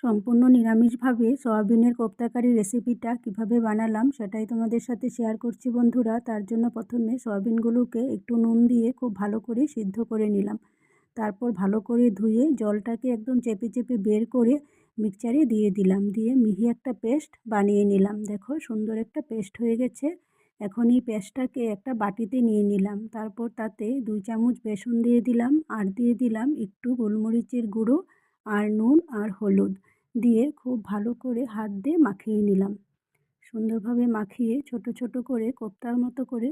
সম্পূর্ণ নিরামিষভাবে সয়াবিনের কোপ্তা কারি রেসিপিটা কিভাবে বানালাম সেটাই তোমাদের সাথে শেয়ার করছি বন্ধুরা। তার জন্য প্রথমে সয়াবিনগুলোকে একটু নুন দিয়ে খুব ভালো করে সিদ্ধ করে নিলাম। তারপর ভালো করে ধুয়ে জলটাকে একদম চেপে চেপে বের করে মিক্সচারে দিয়ে দিলাম। দিয়ে মিহি একটা পেস্ট বানিয়ে নিলাম। দেখো সুন্দর একটা পেস্ট হয়ে গেছে। এখন এই পেস্টটাকে একটা বাটিতে নিয়ে নিলাম। তারপর তাতে 2 চামচ বেসন দিয়ে দিলাম আর দিয়ে দিলাম একটু গোলমরিচের গুঁড়ো আর নুন আর হলুদ দিয়ে খুব ভালো করে হাত দিয়ে মাখিয়ে নিলাম। সুন্দরভাবে মাখিয়ে ছোট ছোট করে কোপ্তার মতো করে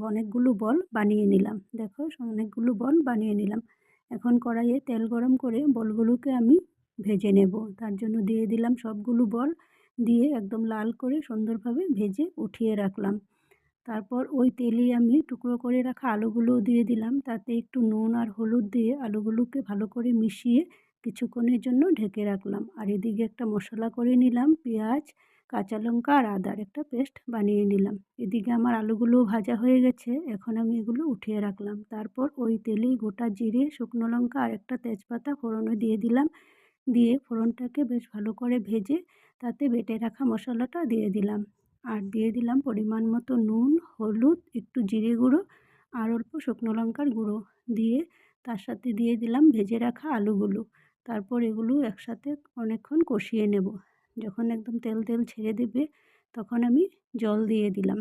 অনেকগুলো বল বানিয়ে নিলাম। দেখো অনেকগুলো বল বানিয়ে নিলাম। এখন কড়াইয়ে তেল গরম করে বলগুলোকে আমি ভেজে নেব। তার জন্য দিয়ে দিলাম সবগুলো বল, দিয়ে একদম লাল করে সুন্দরভাবে ভেজে উঠিয়ে রাখলাম। তারপর ওই তেলেই আমি টুকরো করে রাখা আলুগুলোও দিয়ে দিলাম। তাতে একটু নুন আর হলুদ দিয়ে আলুগুলোকে ভালো করে মিশিয়ে কিছুক্ষণের জন্য ঢেকে রাখলাম। আর এদিকে একটা মশলা করে নিলাম, পেঁয়াজ, কাঁচা লঙ্কা আর আদার একটা পেস্ট বানিয়ে নিলাম। এদিকে আমার আলুগুলোও ভাজা হয়ে গেছে। এখন আমি এগুলো উঠিয়ে রাখলাম। তারপর ওই তেলেই গোটা জিরে, শুকনো লঙ্কা আর একটা তেজপাতা ফোড়নে দিয়ে দিলাম। দিয়ে ফোড়নটাকে বেশ ভালো করে ভেজে তাতে বেটে রাখা মশলাটা দিয়ে দিলাম। আর দিয়ে দিলাম পরিমাণ মতো নুন, হলুদ, একটু জিরে গুঁড়ো আর অল্প শুকনো লঙ্কার গুঁড়ো দিয়ে তার সাথে দিয়ে দিলাম ভেজে রাখা আলুগুলো। তারপর এগুলো একসাথে অনেকক্ষণ কষিয়ে নেব। যখন একদম তেল তেল ছেড়ে দেবে তখন আমি জল দিয়ে দিলাম।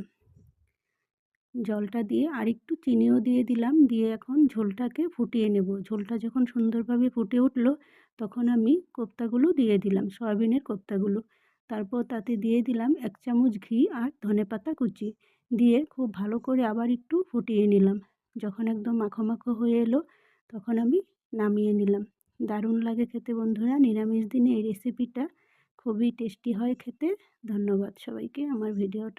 জলটা দিয়ে আর একটু চিনিও দিয়ে দিলাম। দিয়ে এখন ঝোলটাকে ফুটিয়ে নেব। ঝোলটা যখন সুন্দরভাবে ফুটে উঠলো তখন আমি কোপ্তাগুলো দিয়ে দিলাম, সয়াবিনের কোপ্তাগুলো। তারপর তাতে দিয়ে দিলাম 1 চামচ ঘি আর ধনেপাতা কুচি দিয়ে খুব ভালো করে আবার একটু ফুটিয়ে নিলাম। যখন একদম মাখো মাখো হয়ে এলো তখন আমি নামিয়ে নিলাম। দারুণ লাগে খেতে বন্ধুরা। নিরামিষ দিনে এই রেসিপিটা খুবই টেস্টি হয় খেতে। ধন্যবাদ সবাইকে আমার ভিডিওটা